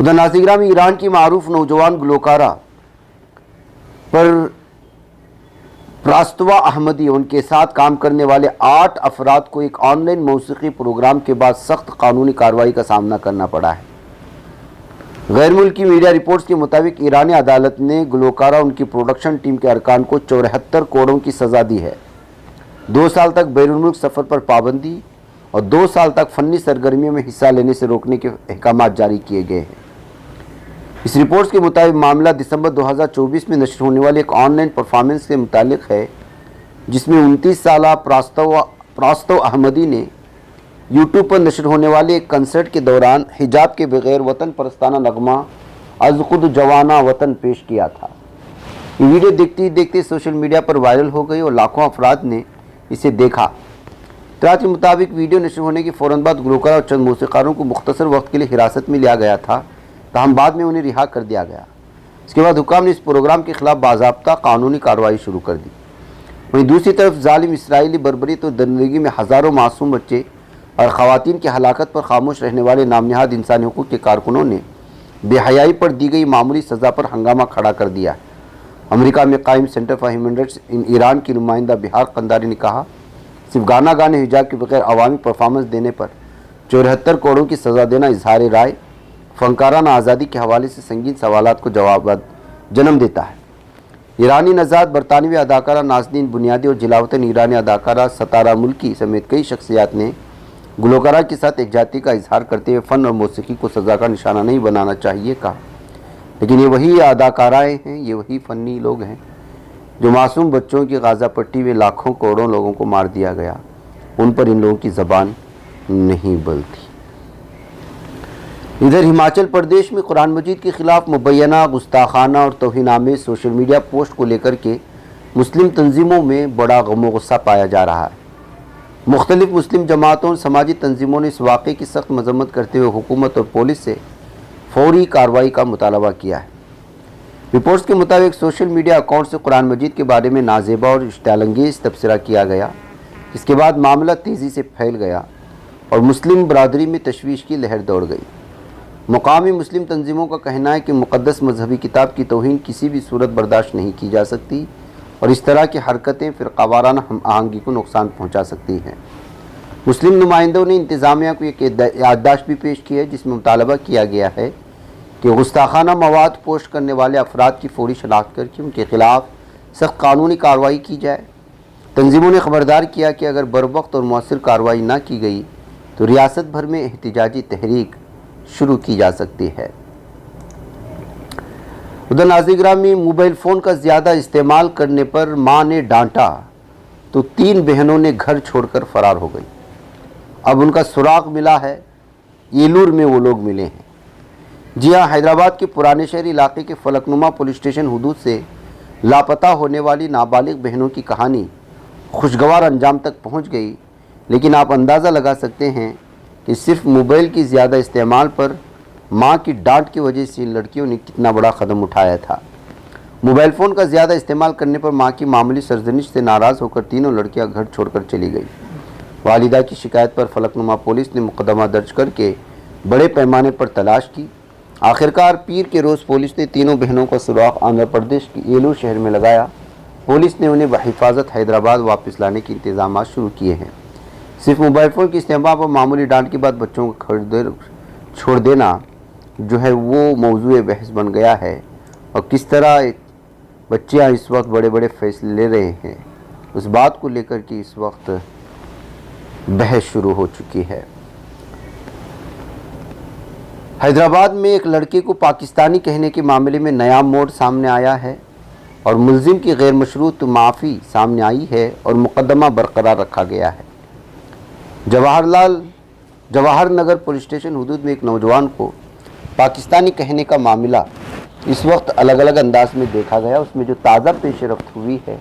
ادھر ناظرین گرامی، ایران کی معروف نوجوان گلوکارہ پراستوا احمدی ان کے ساتھ کام کرنے والے 8 افراد کو ایک آن لائن موسیقی پروگرام کے بعد سخت قانونی کارروائی کا سامنا کرنا پڑا ہے۔ غیر ملکی میڈیا رپورٹس کے مطابق ایرانی عدالت نے گلوکارہ ان کی پروڈکشن ٹیم کے ارکان کو 74 کروڑوں کی سزا دی ہے، 2 سال تک بیرون ملک سفر پر پابندی اور 2 سال تک فنی سرگرمیوں میں حصہ لینے سے روکنے کے احکامات جاری کیے گئے ہیں۔ اس رپورٹس کے مطابق معاملہ دسمبر 2024 میں نشر ہونے والے ایک آن لائن پرفارمنس سے متعلق ہے، جس میں 29 سالہ پراستو احمدی نے یوٹیوب پر نشر ہونے والے ایک کنسرٹ کے دوران حجاب کے بغیر وطن پرستانہ نغمہ از خود جوانہ وطن پیش کیا تھا۔ یہ ویڈیو دیکھتے ہی دیکھتے سوشل میڈیا پر وائرل ہو گئی اور لاکھوں افراد نے اسے دیکھا۔ اطلاعات کے مطابق ویڈیو نشر ہونے کے فوراً بعد گلوکارہ اور چند موسیقاروں کو مختصر وقت کے لیے حراست میں لیا گیا تھا، تاہم بعد میں انہیں رہا کر دیا گیا۔ اس کے بعد حکام نے اس پروگرام کے خلاف باضابطہ قانونی کارروائی شروع کر دی۔ وہیں دوسری طرف ظالم اسرائیلی بربریت اور درندگی میں ہزاروں معصوم بچے اور خواتین کی ہلاکت پر خاموش رہنے والے نام نہاد انسانی حقوق کے کارکنوں نے بے حیائی پر دی گئی معمولی سزا پر ہنگامہ کھڑا کر دیا ہے۔ امریکہ میں قائم سینٹر فار ہیومن رائٹس ان ایران کی نمائندہ بہار قنداری نے کہا، صرف گانا گانے، حجاب کے بغیر عوامی پرفارمنس دینے پر 74 کروڑوں کی سزا دینا اظہار رائے، فنکارانہ آزادی کے حوالے سے سنگین سوالات کو جواب جنم دیتا ہے۔ ایرانی نژاد برطانوی اداکارہ نازنین بنیادی اور جلاوطن ایرانی اداکارہ ستارہ ملکی سمیت کئی شخصیات نے گلوکارہ کے ساتھ یکجہتی کا اظہار کرتے ہوئے فن اور موسیقی کو سزا کا نشانہ نہیں بنانا چاہیے کہا، لیکن یہ وہی اداکارائیں ہیں، یہ وہی فنی لوگ ہیں جو معصوم بچوں کی غازہ پٹی میں لاکھوں کروڑوں لوگوں کو مار دیا گیا، ان پر ان لوگوں کی زبان نہیں بلتی۔ ادھر ہماچل پردیش میں قرآن مجید کے خلاف مبینہ گستاخانہ اور توہین آمیز سوشل میڈیا پوسٹ کو لے کر کے مسلم تنظیموں میں بڑا غم و غصہ پایا جا رہا ہے۔ مختلف مسلم جماعتوں اور سماجی تنظیموں نے اس واقعے کی سخت مذمت کرتے ہوئے حکومت اور پولیس سے فوری کارروائی کا مطالبہ کیا ہے۔ رپورٹس کے مطابق سوشل میڈیا اکاؤنٹ سے قرآن مجید کے بارے میں نازیبا اور اشتعال انگیز تبصرہ کیا گیا، اس کے بعد معاملہ تیزی سے پھیل گیا اور مسلم برادری میں تشویش کی لہر دوڑ گئی۔ مقامی مسلم تنظیموں کا کہنا ہے کہ مقدس مذہبی کتاب کی توہین کسی بھی صورت برداشت نہیں کی جا سکتی اور اس طرح کی حرکتیں فرقہ وارانہ ہم آہنگی کو نقصان پہنچا سکتی ہیں۔ مسلم نمائندوں نے انتظامیہ کو ایک یادداشت بھی پیش کی ہے، جس میں مطالبہ کیا گیا ہے کہ گستاخانہ مواد پوسٹ کرنے والے افراد کی فوری شناخت کر کے ان کے خلاف سخت قانونی کارروائی کی جائے۔ تنظیموں نے خبردار کیا کہ اگر بروقت اور مؤثر کارروائی نہ کی گئی تو ریاست بھر میں احتجاجی تحریک شروع کی جا سکتی ہے۔ ادھر ناظرین گرامی، موبائل فون کا زیادہ استعمال کرنے پر ماں نے ڈانٹا تو 3 بہنوں نے گھر چھوڑ کر فرار ہو گئی۔ اب ان کا سراغ ملا ہے، ایلور میں وہ لوگ ملے ہیں۔ جی ہاں، حیدرآباد کے پرانے شہر علاقے کے فلک نما پولیس اسٹیشن حدود سے لاپتہ ہونے والی نابالغ بہنوں کی کہانی خوشگوار انجام تک پہنچ گئی، لیکن آپ اندازہ لگا سکتے ہیں کہ صرف موبائل کی زیادہ استعمال پر ماں کی ڈانٹ کی وجہ سے ان لڑکیوں نے کتنا بڑا قدم اٹھایا تھا۔ موبائل فون کا زیادہ استعمال کرنے پر ماں کی معمولی سرزنش سے ناراض ہو کر تینوں لڑکیاں گھر چھوڑ کر چلی گئی۔ والدہ کی شکایت پر فلک نما پولیس نے مقدمہ درج کر کے بڑے پیمانے پر تلاش کی۔ آخرکار پیر کے روز پولیس نے تینوں بہنوں کا سراغ آندھرا پردیش کے ایلور شہر میں لگایا۔ پولیس نے انہیں بحفاظت حیدرآباد واپس لانے کے انتظامات شروع کیے ہیں۔ صرف موبائل فون کے استعمال پر معمولی ڈانٹ کے بعد بچوں کو چھوڑ دینا جو ہے وہ موضوع بحث بن گیا ہے، اور کس طرح بچیاں اس وقت بڑے بڑے فیصلے لے رہے ہیں، اس بات کو لے کر کے اس وقت بحث شروع ہو چکی ہے۔ حیدرآباد میں ایک لڑکے کو پاکستانی کہنے کے معاملے میں نیا موڑ سامنے آیا ہے اور ملزم کی غیر مشروط معافی سامنے آئی ہے اور مقدمہ برقرار رکھا گیا ہے۔ جواہر نگر پولیس اسٹیشن حدود میں ایک نوجوان کو پاکستانی کہنے کا معاملہ اس وقت الگ الگ انداز میں دیکھا گیا۔ اس میں جو تازہ پیش رفت ہوئی ہے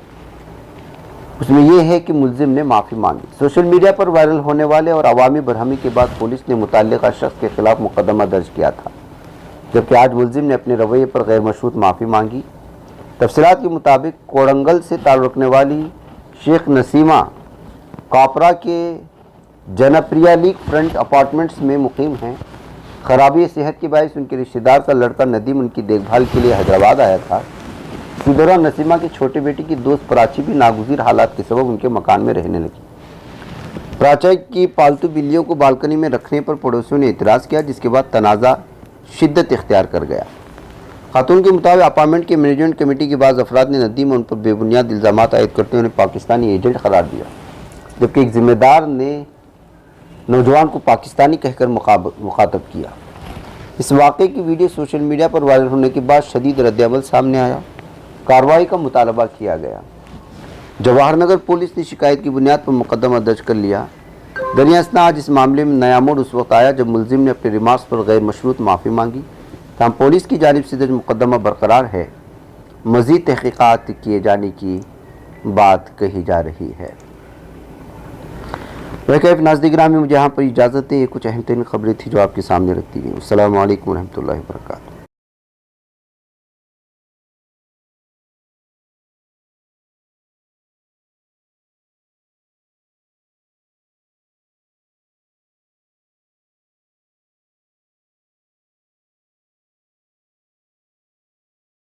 اس میں یہ ہے کہ ملزم نے معافی مانگی۔ سوشل میڈیا پر وائرل ہونے والے اور عوامی برہمی کے بعد پولیس نے متعلقہ شخص کے خلاف مقدمہ درج کیا تھا، جبکہ آج ملزم نے اپنے رویے پر غیر مشروط معافی مانگی۔ تفصیلات کے مطابق کوڑنگل سے تعلق رکھنے والی شیخ نسیمہ کاپرا کے جنپریا لیک فرنٹ اپارٹمنٹس میں مقیم ہیں۔ خرابی صحت کے باعث ان کے رشتہ دار کا لڑکا ندیم ان کی دیکھ بھال کے لیے حیدرآباد آیا تھا۔ اسی دوران نسیمہ کے چھوٹے بیٹے کی دوست پراچی بھی ناگزیر حالات کے سبب ان کے مکان میں رہنے لگی۔ پراچی کی پالتو بلیوں کو بالکنی میں رکھنے پر پڑوسیوں نے اعتراض کیا، جس کے بعد تنازع شدت اختیار کر گیا۔ خاتون کے مطابق اپارٹمنٹ کے مینجمنٹ کمیٹی کے بعض افراد نے ندیم ان پر بے بنیاد الزامات عائد کرتے ہوئے انہیں پاکستانی ایجنٹ قرار دیا، جبکہ ایک ذمہ دار نے نوجوان کو پاکستانی کہہ کر مخاطب کیا۔ اس واقعے کی ویڈیو سوشل میڈیا پر وائرل ہونے کے بعد شدید رد عمل سامنے آیا، کارروائی کا مطالبہ کیا گیا۔ جواہر نگر پولیس نے شکایت کی بنیاد پر مقدمہ درج کر لیا۔ دریا اثنا آج اس معاملے میں نیا موڑ اس وقت آیا جب ملزم نے اپنے ریمارکس پر غیر مشروط معافی مانگی، تاہم پولیس کی جانب سے درج مقدمہ برقرار ہے، مزید تحقیقات کیے جانے کی بات کہی جا رہی ہے۔ ناظرین گرامی، مجھے یہاں پر اجازت ہے، یہ کچھ اہم ترین خبریں تھیں جو آپ کے سامنے رکھتی گئیں۔ السلام علیکم ورحمۃ اللہ وبرکاتہ۔